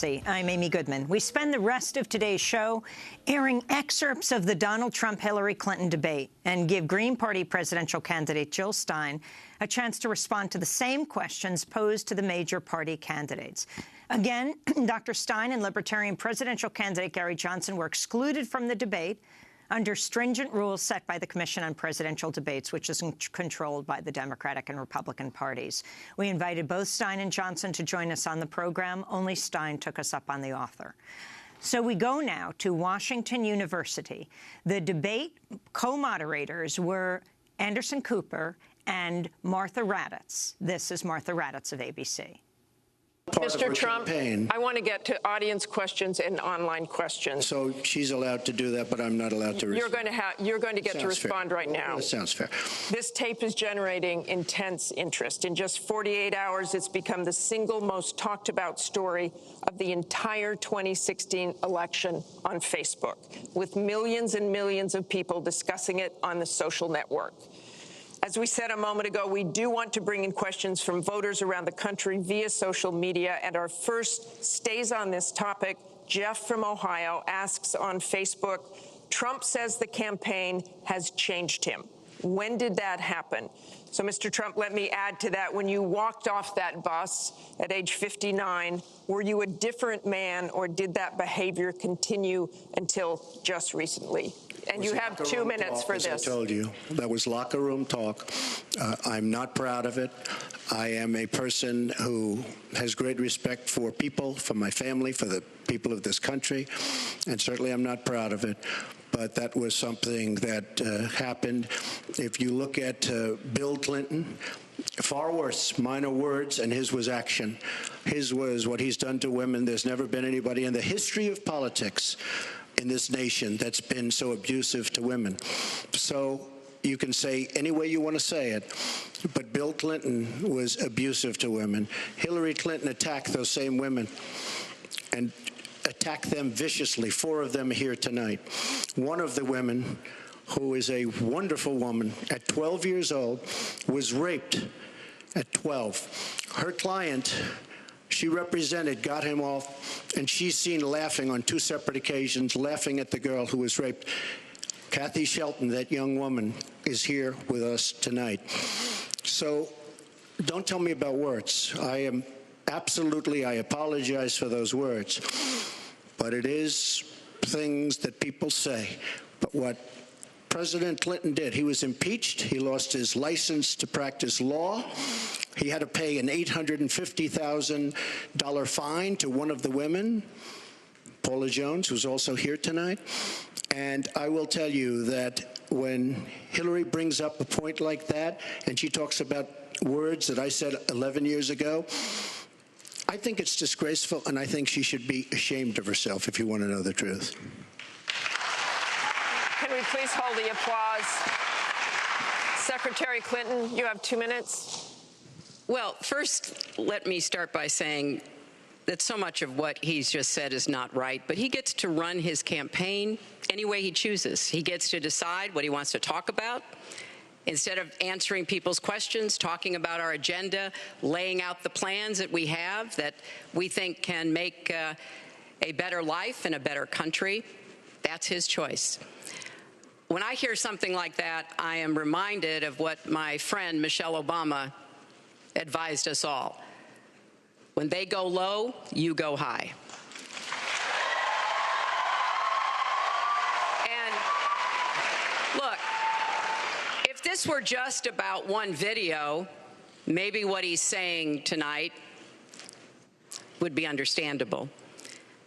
I'm Amy Goodman. We spend the rest of today's show airing excerpts of the Donald Trump-Hillary Clinton debate and give Green Party presidential candidate Jill Stein a chance to respond to the same questions posed to the major party candidates. Again, Dr. Stein and Libertarian presidential candidate Gary Johnson were excluded from the debate under stringent rules set by the Commission on Presidential Debates, which is controlled by the Democratic and Republican parties. We invited both Stein and Johnson to join us on the program. Only Stein took us up on the offer. So we go now to Washington University. The debate co-moderators were Anderson Cooper and Martha Raddatz. This is Martha Raddatz of ABC. Mr. Trump, I want to get to audience questions and online questions. So she's allowed to do that, but I'm not allowed to respond. You're going to get to respond right now. That sounds fair. This tape is generating intense interest. In just 48 hours, it's become the single most talked about story of the entire 2016 election on Facebook, with millions and millions of people discussing it on the social network. As we said a moment ago, we do want to bring in questions from voters around the country via social media, and our first stays on this topic. Jeff from Ohio asks on Facebook, Trump says the campaign has changed him. When did that happen? So, Mr. Trump, let me add to that. When you walked off that bus at age 59, were you a different man, or did that behavior continue until just recently? And you have 2 minutes for this. As I told you, that was locker room talk. I'm not proud of it. I am a person who has great respect for people, for my family, for the people of this country, and certainly I'm not proud of it. But that was something that happened. If you look at Bill Clinton, far worse, minor words, and his was action. His was what he's done to women. There's never been anybody in the history of politics in this nation that's been so abusive to women. So you can say any way you want to say it, but Bill Clinton was abusive to women. Hillary Clinton attacked those same women and attacked them viciously. 4 of them here tonight. One of the women, who is a wonderful woman, at 12 years old, was raped at 12. Her client, she represented, got him off, and she's seen laughing on 2 separate occasions, laughing at the girl who was raped. Kathy Shelton, that young woman, is here with us tonight. So don't tell me about words. I apologize for those words. But it is things that people say. But what President Clinton did, he was impeached. He lost his license to practice law. He had to pay an $850,000 fine to one of the women, Paula Jones, who's also here tonight. And I will tell you that when Hillary brings up a point like that, and she talks about words that I said 11 years ago, I think it's disgraceful, and I think she should be ashamed of herself, if you want to know the truth. Can we please hold the applause? Secretary Clinton, you have 2 minutes. Well, first, let me start by saying that so much of what he's just said is not right, but he gets to run his campaign any way he chooses. He gets to decide what he wants to talk about. Instead of answering people's questions, talking about our agenda, laying out the plans that we have that we think can make a better life and a better country, that's his choice. When I hear something like that, I am reminded of what my friend Michelle Obama advised us all. When they go low, you go high. And look, if this were just about one video, maybe what he's saying tonight would be understandable.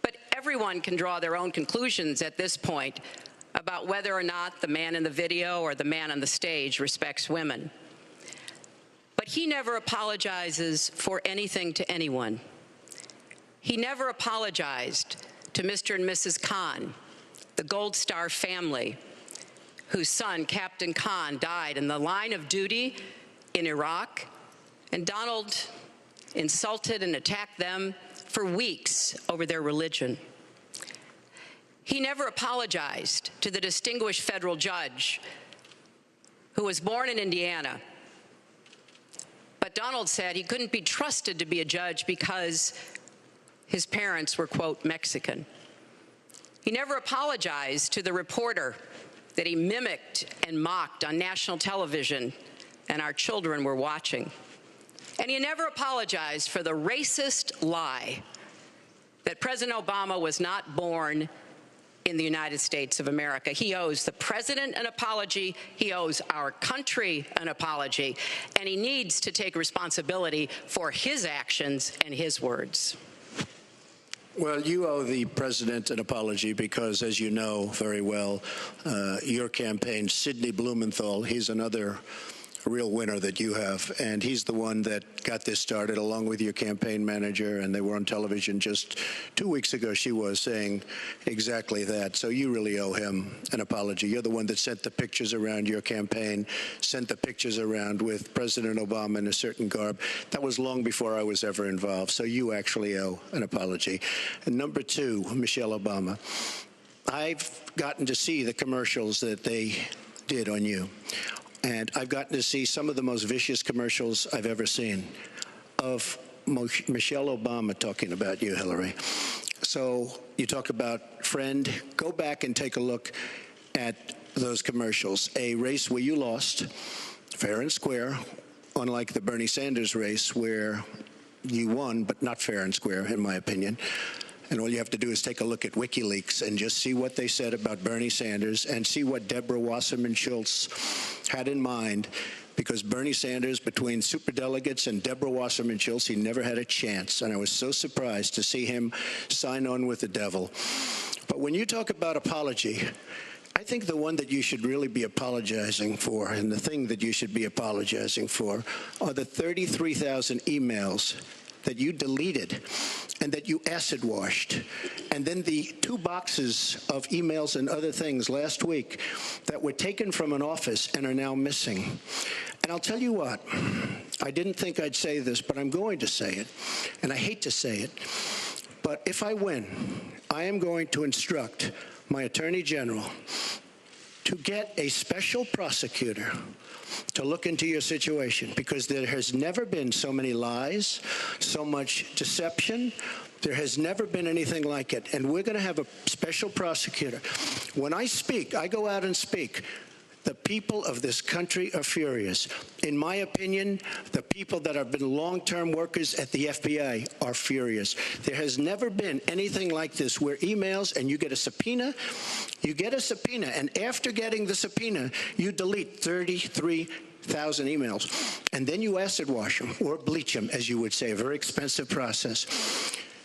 But everyone can draw their own conclusions at this point about whether or not the man in the video or the man on the stage respects women. But he never apologizes for anything to anyone. He never apologized to Mr. and Mrs. Khan, the Gold Star family, whose son, Captain Khan, died in the line of duty in Iraq, and Donald insulted and attacked them for weeks over their religion. He never apologized to the distinguished federal judge who was born in Indiana. But Donald said he couldn't be trusted to be a judge because his parents were, quote, Mexican. He never apologized to the reporter that he mimicked and mocked on national television and our children were watching. And he never apologized for the racist lie that President Obama was not born in the United States of America. He owes the president an apology. He owes our country an apology. And he needs to take responsibility for his actions and his words. Well, you owe the president an apology because, as you know very well, your campaign, Sidney Blumenthal, he's another real winner that you have, and he's the one that got this started along with your campaign manager, and they were on television just 2 weeks ago. She was saying exactly that. So you really owe him an apology. You're the one that sent the pictures around your campaign, sent the pictures around with President Obama in a certain garb. That was long before I was ever involved. So you actually owe an apology. And number two, Michelle Obama. I've gotten to see the commercials that they did on you. And I've gotten to see some of the most vicious commercials I've ever seen of Michelle Obama talking about you, Hillary. So you talk about friend. Go back and take a look at those commercials. A race where you lost, fair and square, unlike the Bernie Sanders race where you won, but not fair and square, in my opinion. And all you have to do is take a look at WikiLeaks and just see what they said about Bernie Sanders and see what Deborah Wasserman Schultz had in mind, because Bernie Sanders, between superdelegates and Deborah Wasserman Schultz, he never had a chance. And I was so surprised to see him sign on with the devil. But when you talk about apology, I think the one that you should really be apologizing for, and the thing that you should be apologizing for, are the 33,000 emails that you deleted and that you acid washed. And then the 2 boxes of emails and other things last week that were taken from an office and are now missing. And I'll tell you what, I didn't think I'd say this, but I'm going to say it, and I hate to say it, but if I win, I am going to instruct my Attorney General to get a special prosecutor to look into your situation, because there has never been so many lies, so much deception. There has never been anything like it. And we're going to have a special prosecutor. When I speak, I go out and speak. The people of this country are furious. In my opinion, the people that have been long-term workers at the FBI are furious. There has never been anything like this, where emails and you get a subpoena, and after getting the subpoena, you delete 33,000 emails. And then you acid wash them, or bleach them, as you would say, a very expensive process.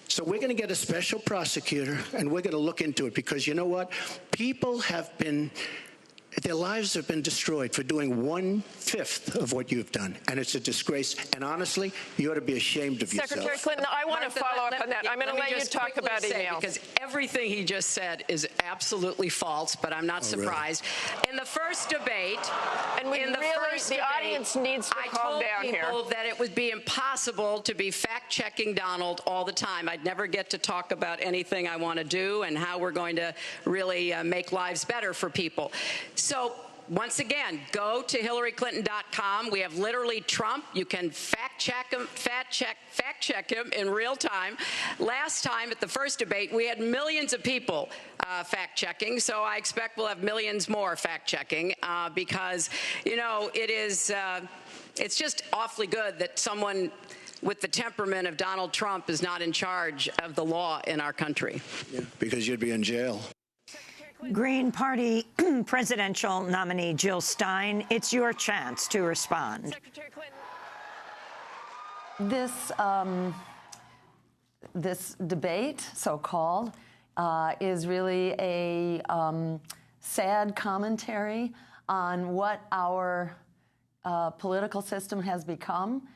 So we're going to get a special prosecutor, and we're going to look into it, because you know what? People have been... their lives have been destroyed for doing 1/5 of what you've done, and it's a disgrace. And honestly, you ought to be ashamed of yourself. Secretary Clinton, I want to follow up on that. I'm going to let you talk about email. Because everything he just said is absolutely false, but I'm not surprised. Really? In the first debate, and the audience needs to calm down here. I told people that it would be impossible to be fact-checking Donald all the time. I'd never get to talk about anything I want to do and how we're going to really make lives better for people. So once again, go to HillaryClinton.com. We have literally Trump. You can fact check him in real time. Last time at the first debate, we had millions of people fact checking. So I expect we'll have millions more fact checking because, you know, it's just awfully good that someone with the temperament of Donald Trump is not in charge of the law in our country. Yeah, because you'd be in jail. Green Party presidential nominee Jill Stein, it's your chance to respond. Secretary Clinton. This debate, so-called, is really a sad commentary on what our political system has become.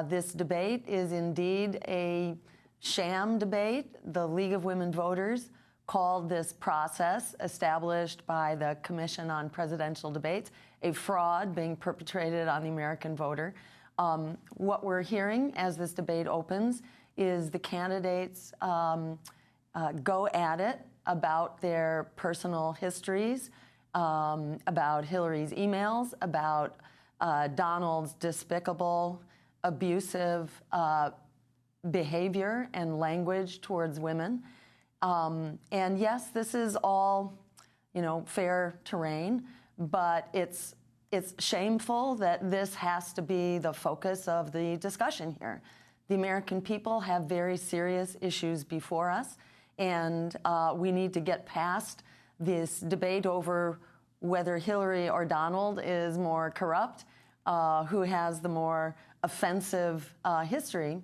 This debate is indeed a sham debate. The League of Women Voters called this process established by the Commission on Presidential Debates a fraud being perpetrated on the American voter. What we're hearing as this debate opens is the candidates go at it about their personal histories, about Hillary's emails, about Donald's despicable, abusive behavior and language towards women. And yes, this is all, fair terrain, but it's shameful that this has to be the focus of the discussion here. The American people have very serious issues before us, and we need to get past this debate over whether Hillary or Donald is more corrupt, who has the more offensive history.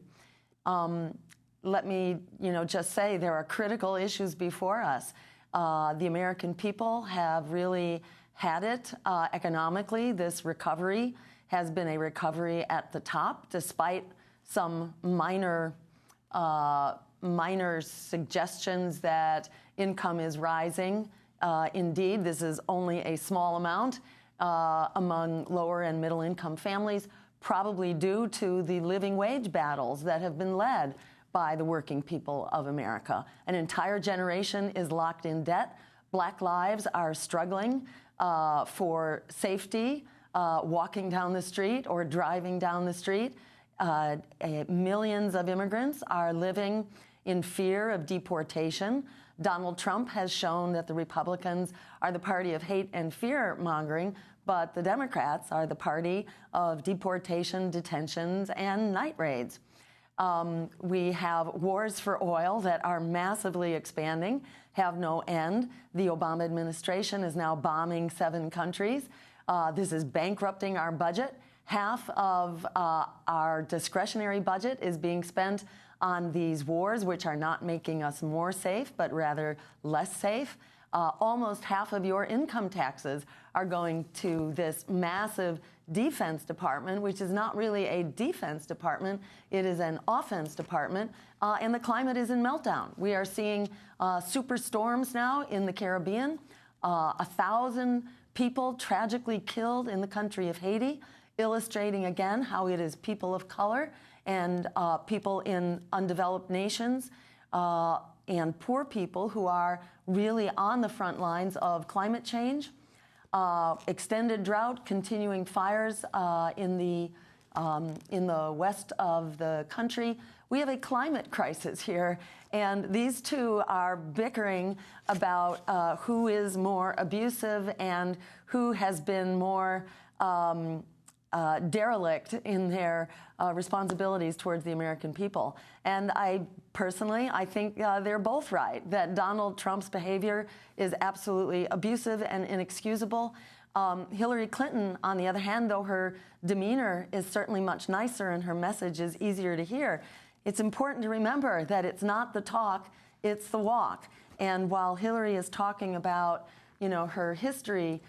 Let me, just say there are critical issues before us. The American people have really had it economically. This recovery has been a recovery at the top, despite some minor suggestions that income is rising. Indeed, this is only a small amount among lower and middle income families, probably due to the living wage battles that have been led by the working people of America. An entire generation is locked in debt. Black lives are struggling for safety, walking down the street or driving down the street. Millions of immigrants are living in fear of deportation. Donald Trump has shown that the Republicans are the party of hate and fear-mongering, but the Democrats are the party of deportation, detentions, and night raids. We have wars for oil that are massively expanding, have no end. The Obama administration is now bombing 7 countries. This is bankrupting our budget. Half of our discretionary budget is being spent on these wars, which are not making us more safe, but rather less safe. Almost half of your income taxes are going to this massive defense department, which is not really a defense department. It is an offense department, and the climate is in meltdown. We are seeing super storms now in the Caribbean, 1,000 people tragically killed in the country of Haiti, illustrating again how it is people of color and people in undeveloped nations and poor people who are really on the front lines of climate change. Extended drought, continuing fires in the west of the country. We have a climate crisis here, and these two are bickering about who is more abusive and who has been more derelict in their responsibilities towards the American people. And I think they're both right, that Donald Trump's behavior is absolutely abusive and inexcusable. Hillary Clinton, on the other hand, though her demeanor is certainly much nicer and her message is easier to hear, it's important to remember that it's not the talk, it's the walk. And while Hillary is talking about her history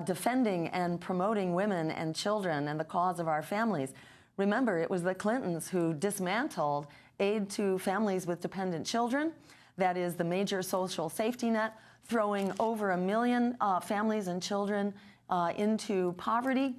defending and promoting women and children and the cause of our families, remember, it was the Clintons who dismantled aid to families with dependent children. That is the major social safety net, throwing over 1 million families and children into poverty.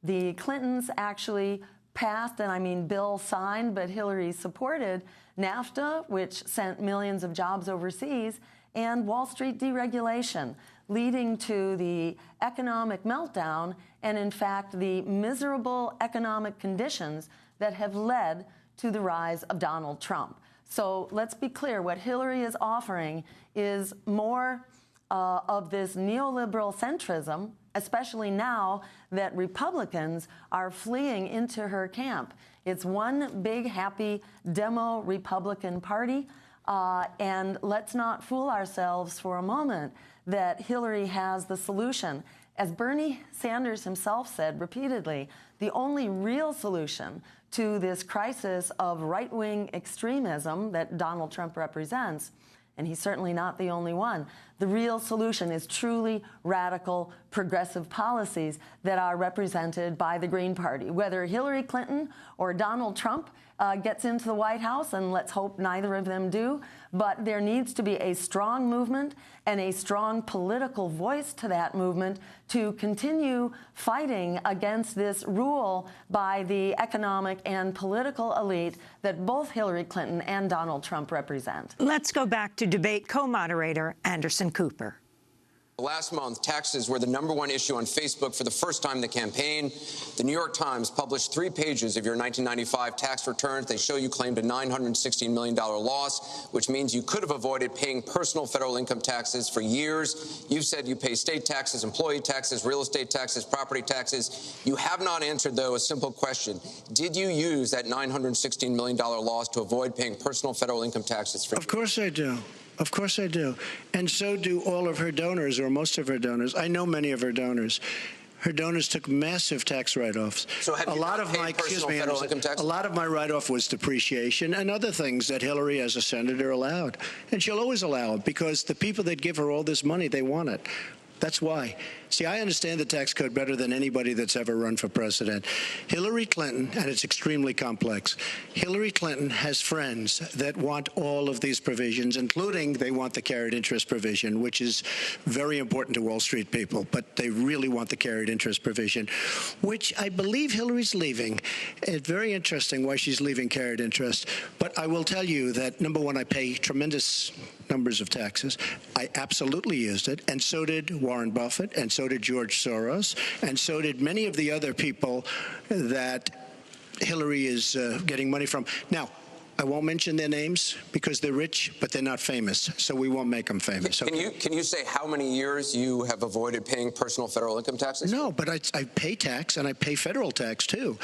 The Clintons actually passed, and I mean Bill signed, but Hillary supported NAFTA, which sent millions of jobs overseas, and Wall Street deregulation, leading to the economic meltdown and, in fact, the miserable economic conditions that have led to the rise of Donald Trump. So let's be clear, what Hillary is offering is more of this neoliberal centrism, especially now that Republicans are fleeing into her camp. It's one big, happy demo Republican party, and let's not fool ourselves for a moment that Hillary has the solution. As Bernie Sanders himself said repeatedly, the only real solution to this crisis of right-wing extremism that Donald Trump represents, and he's certainly not the only one, the real solution is truly radical progressive policies that are represented by the Green Party. Whether Hillary Clinton or Donald Trump gets into the White House, and let's hope neither of them do, but there needs to be a strong movement and a strong political voice to that movement to continue fighting against this rule by the economic and political elite that both Hillary Clinton and Donald Trump represent. Let's go back to debate co-moderator Anderson Cooper. Last month, taxes were the #1 issue on Facebook for the first time in the campaign. The New York Times published 3 pages of your 1995 tax returns. They show you claimed a $916 million loss, which means you could have avoided paying personal federal income taxes for years. You've said you pay state taxes, employee taxes, real estate taxes, property taxes. You have not answered, though, a simple question. Did you use that $916 million loss to avoid paying personal federal income taxes for years? Of course I do. Of course I do. And so do all of her donors, or most of her donors. I know many of her donors. Her donors took massive tax write-offs. So have you a lot of my federal income tax? A lot of my write-off was depreciation and other things that Hillary, as a senator, allowed. And she'll always allow it because the people that give her all this money, they want it. That's why. See, I understand the tax code better than anybody that's ever run for president. Hillary Clinton, and it's extremely complex, Hillary Clinton has friends that want all of these provisions, including they want the carried interest provision, which is very important to Wall Street people, but they really want the carried interest provision, which I believe Hillary's leaving. It's very interesting why she's leaving carried interest. But I will tell you that, number one, I pay tremendous numbers of taxes. I absolutely used it, and so did Warren Buffett, and so did George Soros, and so did many of the other people that Hillary is getting money from. Now, I won't mention their names because they're rich, but they're not famous, so we won't make them famous. Can you say how many years you have avoided paying personal federal income taxes? No, but I pay tax, and I pay federal tax, too.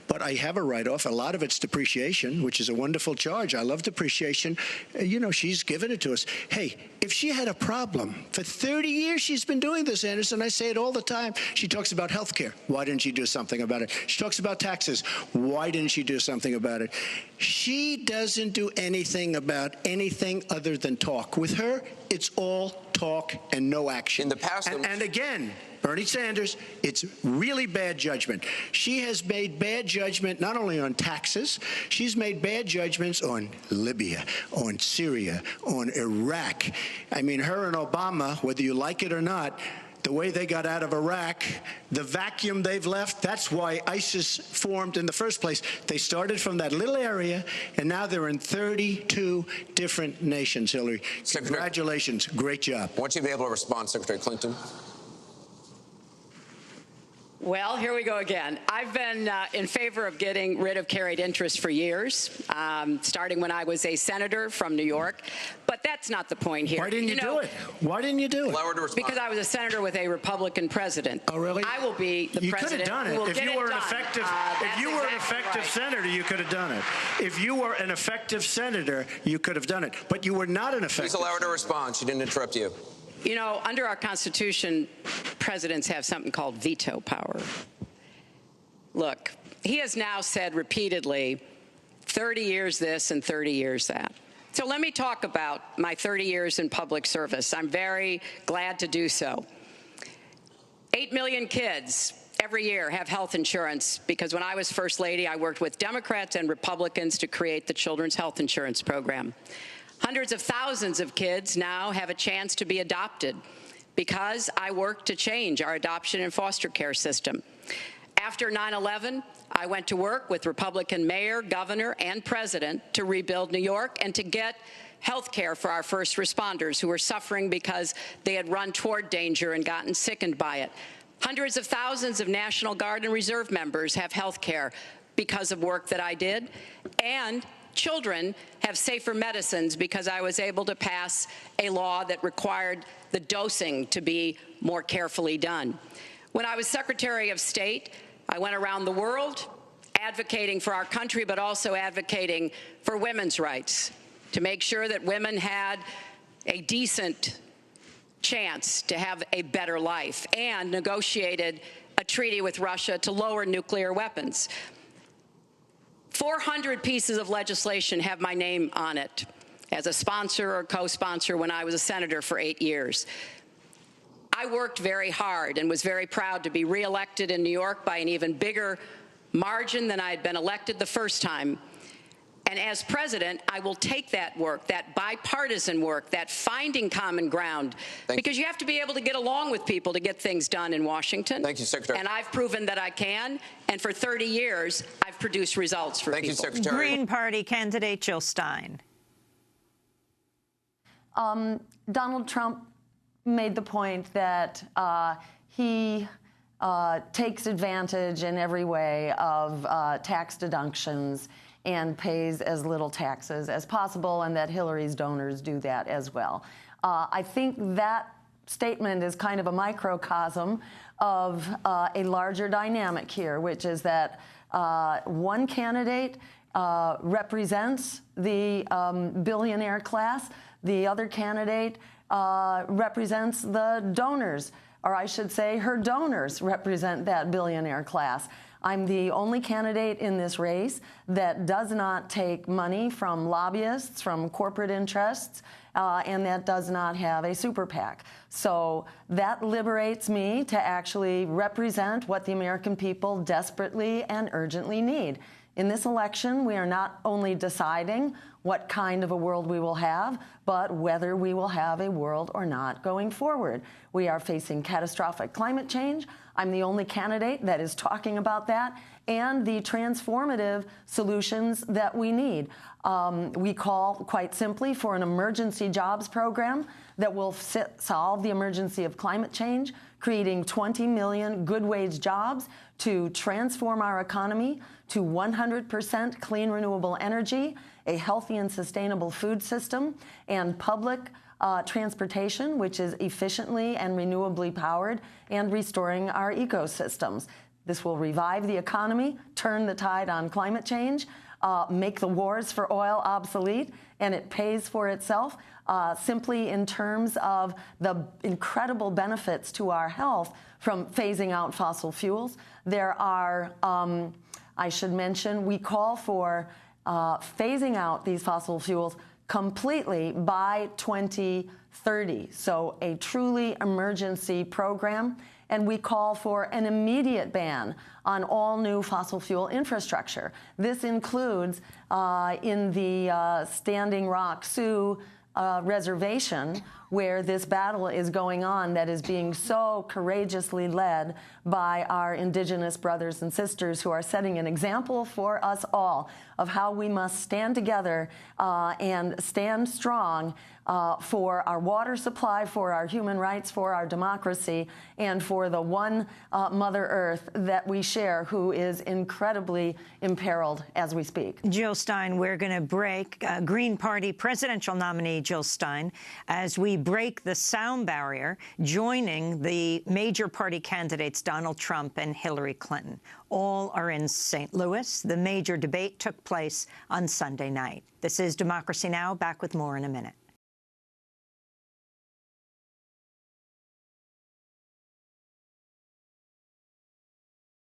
But I have a write-off. A lot of it's depreciation, which is a wonderful charge. I love depreciation. You know, she's given it to us. Hey, if she had a problem, for 30 years she's been doing this, Anderson. I say it all the time. She talks about health care. Why didn't she do something about it? She talks about taxes. Why didn't she do something about it? She doesn't do anything about anything other than talk. With her, it's all talk and no action. In the past, and again, Bernie Sanders, it's really bad judgment. She has made bad judgment not only on taxes, she's made bad judgments on Libya, on Syria, on Iraq. I mean, her and Obama, whether you like it or not, the way they got out of Iraq, the vacuum they've left, that's why ISIS formed in the first place. They started from that little area, and now they're in 32 different nations, Hillary. Congratulations. Great job. I want you to be able to respond, Secretary Clinton. Well, here we go again. I've been in favor of getting rid of carried interest for years, starting when I was a senator from New York. But that's not the point here. Why didn't you do it? Why didn't you do it? Because I was a senator with a Republican president. Oh, really? I will be the president. You could have done it. If you were an effective, senator, you could have done it. If you were an effective senator, you could have done it. But you were not an effective. Please allow her to respond. She didn't interrupt you. You know, under our Constitution, presidents have something called veto power. Look, he has now said repeatedly, 30 years this and 30 years that. So let me talk about my 30 years in public service. I'm very glad to do so. 8 million kids every year have health insurance because when I was First Lady, I worked with Democrats and Republicans to create the Children's Health Insurance Program. Hundreds of thousands of kids now have a chance to be adopted because I worked to change our adoption and foster care system. After 9/11, I went to work with Republican mayor, governor, and president to rebuild New York and to get health care for our first responders who were suffering because they had run toward danger and gotten sickened by it. Hundreds of thousands of National Guard and Reserve members have health care because of work that I did. And children have safer medicines because I was able to pass a law that required the dosing to be more carefully done. When I was Secretary of State, I went around the world advocating for our country, but also advocating for women's rights, to make sure that women had a decent chance to have a better life, and negotiated a treaty with Russia to lower nuclear weapons. 400 pieces of legislation have my name on it as a sponsor or co-sponsor when I was a senator for 8 years. I worked very hard and was very proud to be reelected in New York by an even bigger margin than I had been elected the first time. And as president, I will take that work, that bipartisan work, that finding common ground, because you have to be able to get along with people to get things done in Washington. Thank you, Secretary. And I've proven that I can. And for 30 years, I've produced results for people. Thank you, Secretary. Green Party candidate Jill Stein. Donald Trump made the point that he takes advantage in every way of tax deductions and pays as little taxes as possible, and that Hillary's donors do that as well. I think that statement is kind of a microcosm of a larger dynamic here, which is that one candidate represents the billionaire class, the other candidate represents the donors, or I should say her donors represent that billionaire class. I'm the only candidate in this race that does not take money from lobbyists, from corporate interests, and that does not have a super PAC. So that liberates me to actually represent what the American people desperately and urgently need. In this election, we are not only deciding what kind of a world we will have, but whether we will have a world or not going forward. We are facing catastrophic climate change. I'm the only candidate that is talking about that and the transformative solutions that we need. We call, quite simply, for an emergency jobs program that will solve the emergency of climate change, creating 20 million good-wage jobs to transform our economy to 100% clean, renewable energy, a healthy and sustainable food system, and public transportation, which is efficiently and renewably powered, and restoring our ecosystems. This will revive the economy, turn the tide on climate change, make the wars for oil obsolete, and it pays for itself simply in terms of the incredible benefits to our health from phasing out fossil fuels. There are, I should mention, we call for phasing out these fossil fuels completely by 2030, so a truly emergency program. And we call for an immediate ban on all new fossil fuel infrastructure. This includes in the Standing Rock Sioux reservation, where this battle is going on that is being so courageously led by our indigenous brothers and sisters who are setting an example for us all of how we must stand together and stand strong for our water supply, for our human rights, for our democracy, and for the one Mother Earth that we share, who is incredibly imperiled as we speak. Jill Stein, we're going to break. Green Party presidential nominee Jill Stein, as we break the sound barrier, joining the major party candidates Donald Trump and Hillary Clinton. All are in St. Louis. The major debate took place on Sunday night. This is Democracy Now!, back with more in a minute.